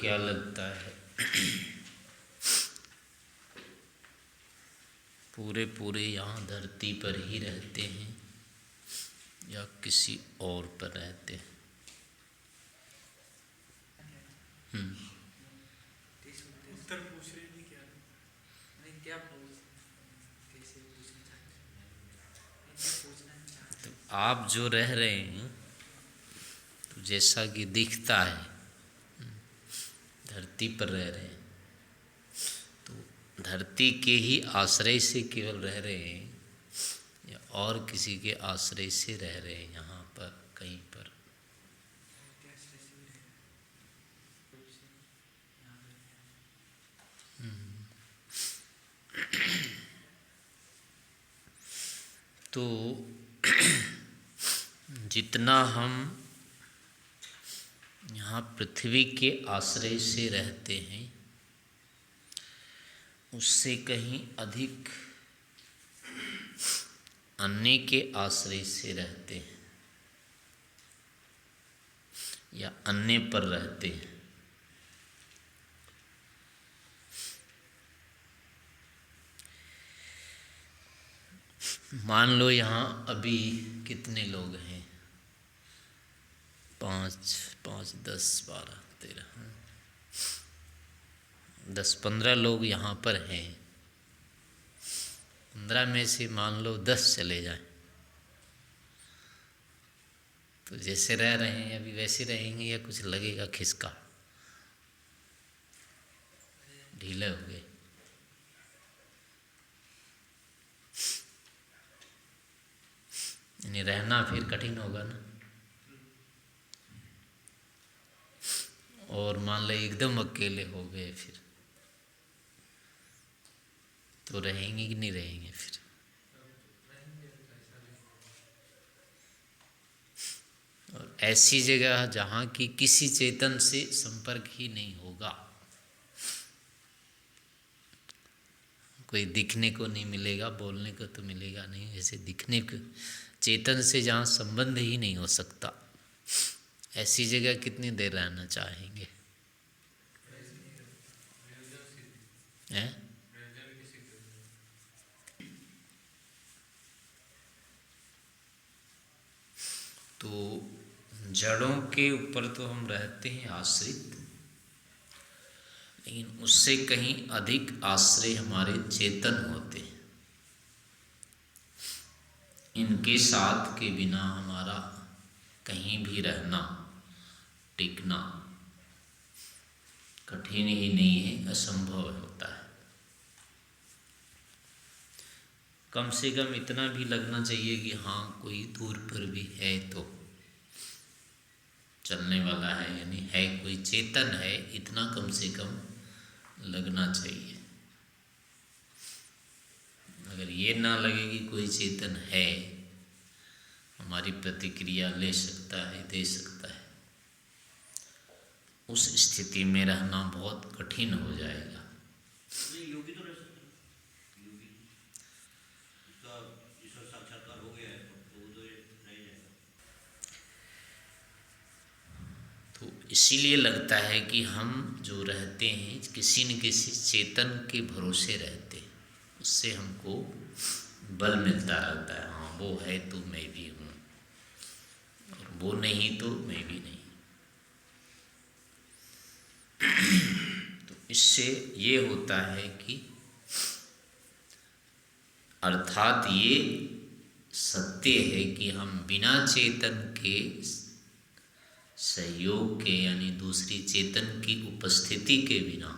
क्या लगता है पूरे पूरे यहाँ धरती पर ही रहते हैं या किसी और पर रहते हैं? उत्तर पूछ रहे नहीं, क्या नहीं, क्या कैसे पूछना चाहते हैं, क्या पूछना चाहते हैं? तो आप जो रह रहे हैं, तो जैसा कि दिखता है धरती पर रह रहे हैं, तो धरती के ही आश्रय से केवल रह रहे हैं या और किसी के आश्रय से रह रहे हैं यहाँ पर कहीं पर? तो जितना हम यहाँ पृथ्वी के आश्रय से रहते हैं उससे कहीं अधिक अन्य के आश्रय से रहते हैं या अन्य पर रहते हैं। मान लो यहाँ अभी कितने लोग हैं? 5, 5, 10, 12, 13, 10, 15 लोग यहाँ पर हैं। 15 में से मान लो 10 चले जाएं, तो जैसे रह रहे हैं अभी वैसे रहेंगे या कुछ लगेगा खिसका, ढीले हो गए? यानी रहना फिर कठिन होगा ना। और मान लो एकदम अकेले हो गए फिर तो रहेंगे कि नहीं रहेंगे फिर? और ऐसी जगह जहाँ की किसी चेतन से संपर्क ही नहीं होगा, कोई दिखने को नहीं मिलेगा, बोलने को तो मिलेगा नहीं, ऐसे दिखने को चेतन से जहाँ संबंध ही नहीं हो सकता, ऐसी जगह कितनी देर रहना चाहेंगे? हैं? तो जड़ों के ऊपर तो हम रहते हैं आश्रित, लेकिन उससे कहीं अधिक आश्रय हमारे चेतन होते हैं। इनके साथ के बिना हमारा कहीं भी रहना, टिकना कठिन ही नहीं है, असंभव होता है। कम से कम इतना भी लगना चाहिए कि हाँ कोई दूर पर भी है तो चलने वाला है, यानी है, कोई चेतन है, इतना कम से कम लगना चाहिए। अगर ये ना लगे कि कोई चेतन है, हमारी प्रतिक्रिया ले सकता है, दे सकता है, उस स्थिति में रहना बहुत कठिन हो जाएगा। योगी तो रह सकते हैं, योगी उसका ईश्वर साक्षात्कार हो गया है तो वो तो रह जाएगा। तो इसीलिए लगता है कि हम जो रहते हैं किसी न किसी चेतन के भरोसे रहते हैं, उससे हमको बल मिलता रहता है। हाँ वो है तो मैं भी हूँ, और वो नहीं तो मैं भी नहीं। तो इससे ये होता है कि अर्थात ये सत्य है कि हम बिना चेतन के सहयोग के, यानी दूसरी चेतन की उपस्थिति के बिना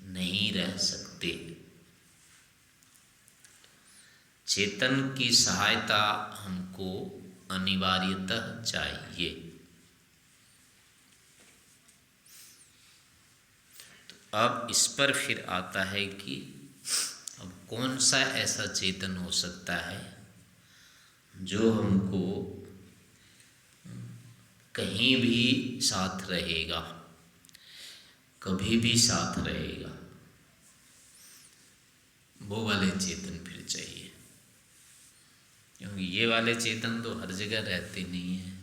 नहीं रह सकते। चेतन की सहायता हमको अनिवार्यतः चाहिए। तो अब इस पर फिर आता है कि अब कौन सा ऐसा चेतन हो सकता है जो हमको कहीं भी साथ रहेगा, कभी भी साथ रहेगा। वो वाले चेतन फिर चाहिए, क्योंकि ये वाले चेतन तो हर जगह रहते नहीं हैं,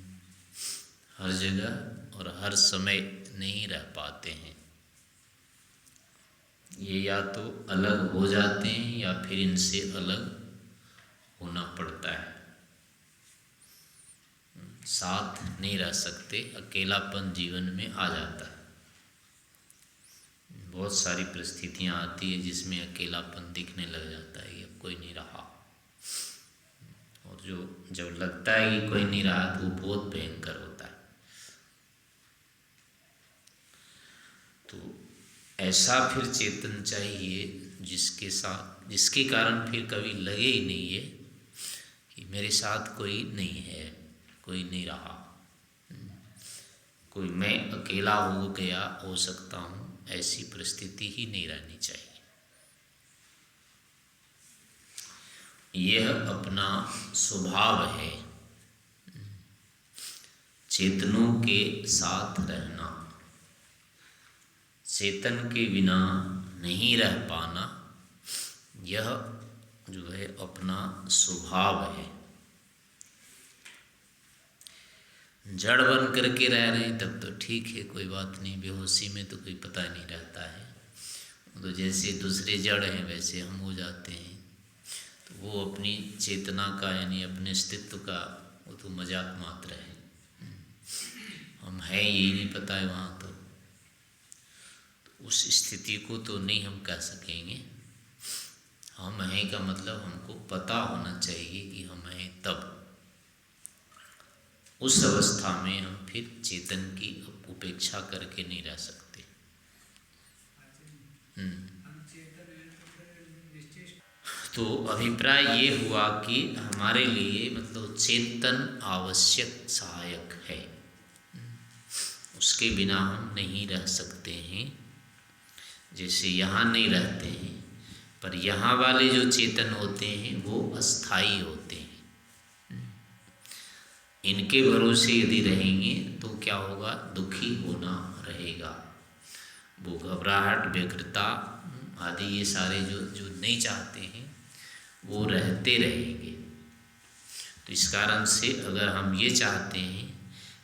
हर जगह और हर समय नहीं रह पाते हैं। ये या तो अलग हो जाते हैं या फिर इनसे अलग होना पड़ता है। साथ नहीं रह सकते, अकेलापन जीवन में आ जाता है। बहुत सारी परिस्थितियाँ आती है जिसमें अकेलापन दिखने लग जाता है कि अब कोई नहीं रहा, और जो जब लगता है कि कोई नहीं रहा तो वो बहुत भयंकर होता है। तो ऐसा फिर चेतन चाहिए जिसके कारण फिर कभी लगे ही नहीं है कि मेरे साथ कोई नहीं है, कोई नहीं रहा, कोई मैं अकेला हो सकता हूँ, ऐसी परिस्थिति ही नहीं रहनी चाहिए। यह अपना स्वभाव है, चेतनों के साथ रहना। चेतन के बिना नहीं रह पाना, यह जो है अपना स्वभाव है। जड़ बन करके रह रहे हैं तब तो ठीक है, कोई बात नहीं, बेहोशी में तो कोई पता नहीं रहता है। तो जैसे दूसरे जड़ हैं वैसे हम हो जाते हैं, तो वो अपनी चेतना का यानी अपने अस्तित्व का वो तो मजाक मात्र है। हम हैं यही नहीं पता है वहाँ तो उस स्थिति को तो नहीं हम कह सकेंगे। हम हैं का मतलब हमको पता होना चाहिए कि हम हैं, तब उस अवस्था में हम फिर चेतन की उपेक्षा करके नहीं रह सकते। तो अभिप्राय ये हुआ कि हमारे लिए मतलब चेतन आवश्यक सहायक है, उसके बिना हम नहीं रह सकते हैं। जैसे यहाँ नहीं रहते हैं, पर यहाँ वाले जो चेतन होते हैं वो अस्थाई होते हैं। इनके भरोसे यदि रहेंगे तो क्या होगा, दुखी होना रहेगा। वो घबराहट, व्यग्रता आदि ये सारे जो नहीं चाहते हैं वो रहते रहेंगे। तो इस कारण से अगर हम ये चाहते हैं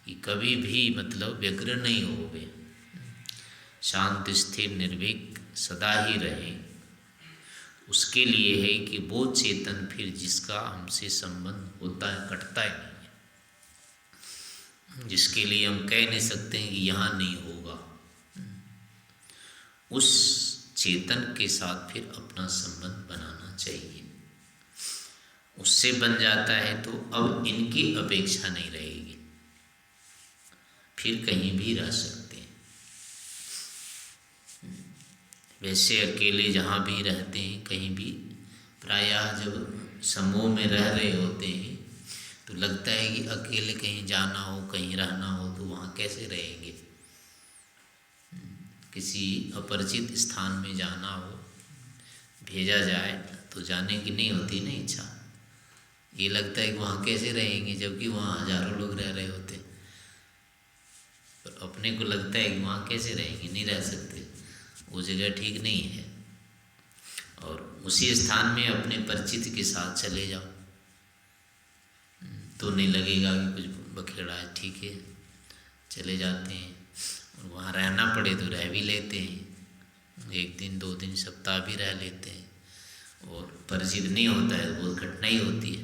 कि कभी भी मतलब व्यग्र नहीं होवे, शांत स्थिर निर्भीक सदा ही रहे, उसके लिए है कि वो चेतन फिर जिसका हमसे संबंध होता है कटता ही नहीं है, जिसके लिए हम कह नहीं सकते हैं कि यहाँ नहीं होगा, उस चेतन के साथ फिर अपना संबंध बनाना चाहिए। उससे बन जाता है तो अब इनकी अपेक्षा नहीं रहेगी, फिर कहीं भी रह सकते हैं। वैसे अकेले जहाँ भी रहते हैं, कहीं भी प्रायः जब समूह में रह रहे होते हैं तो लगता है कि अकेले कहीं जाना हो, कहीं रहना हो तो वहाँ कैसे रहेंगे। किसी अपरिचित स्थान में जाना हो, भेजा जाए तो जाने की नहीं होती ना इच्छा, ये लगता है कि वहाँ कैसे रहेंगे, जबकि वहाँ हजारों लोग रह रहे होते, पर अपने को लगता है कि वहाँ कैसे रहेंगे, नहीं रह सकते, वो जगह ठीक नहीं है। और उसी स्थान में अपने परिचित के साथ चले जाओ तो नहीं लगेगा कि कुछ बखेड़ा है, ठीक है, चले जाते हैं। और वहाँ रहना पड़े तो रह भी लेते हैं, 1 दिन 2 दिन सप्ताह भी रह लेते हैं। और परिचित नहीं होता है तो बहुत कठिनाई होती है,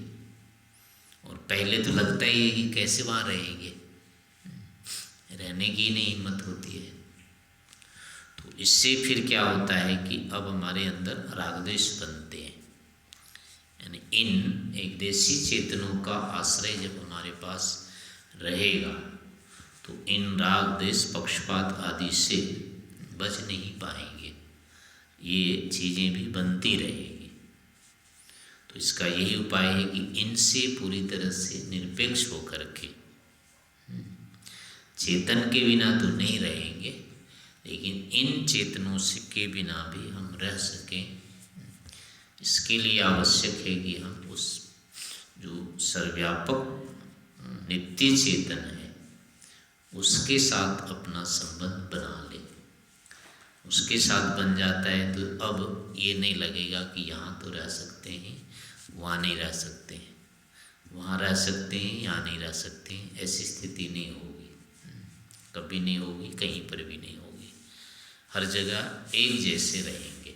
और पहले तो लगता ही है कि कैसे वहाँ रहेंगे, रहने की नहीं हिम्मत होती है। तो इससे फिर क्या होता है कि अब हमारे अंदर रागद्वेष बनते हैं, यानी इन एक देशी चेतनों का आश्रय जब हमारे पास रहेगा तो इन राग द्वेष पक्षपात आदि से बच नहीं पाएंगे, ये चीज़ें भी बनती रहेगी। तो इसका यही उपाय है कि इनसे पूरी तरह से निरपेक्ष होकर के, चेतन के बिना तो नहीं रहेंगे लेकिन इन चेतनों से के बिना भी हम रह सकें। इसके लिए आवश्यक है कि हम उस जो सर्वव्यापक नित्य चेतन है उसके साथ अपना संबंध बना लें। उसके साथ बन जाता है तो अब ये नहीं लगेगा कि यहाँ तो रह सकते हैं, वहाँ नहीं रह सकते हैं, वहाँ रह सकते हैं, यहाँ नहीं रह सकते हैं, ऐसी स्थिति नहीं होगी। कभी नहीं होगी, कहीं पर भी नहीं होगी। हर जगह एक जैसे रहेंगे,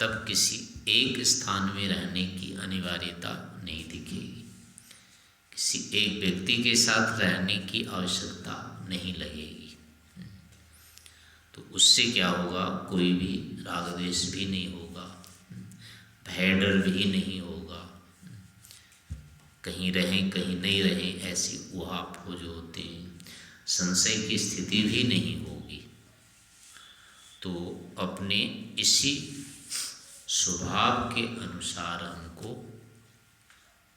तब किसी एक स्थान में रहने की अनिवार्यता नहीं दिखेगी, किसी एक व्यक्ति के साथ रहने की आवश्यकता नहीं लगेगी। तो उससे क्या होगा, कोई भी राग द्वेष भी नहीं होगा, भय डर भी नहीं होगा, कहीं रहें कहीं नहीं रहें ऐसी उहापोह जो होते हैं, संशय की स्थिति भी नहीं होगी। तो अपने इसी स्वभाव के अनुसार हमको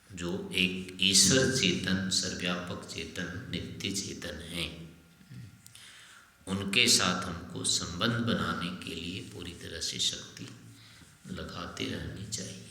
जो एक ईश्वर चेतन, सर्वव्यापक चेतन, नित्य चेतन है, उनके साथ हमको संबंध बनाने के लिए पूरी तरह से शक्ति लगाते रहनी चाहिए।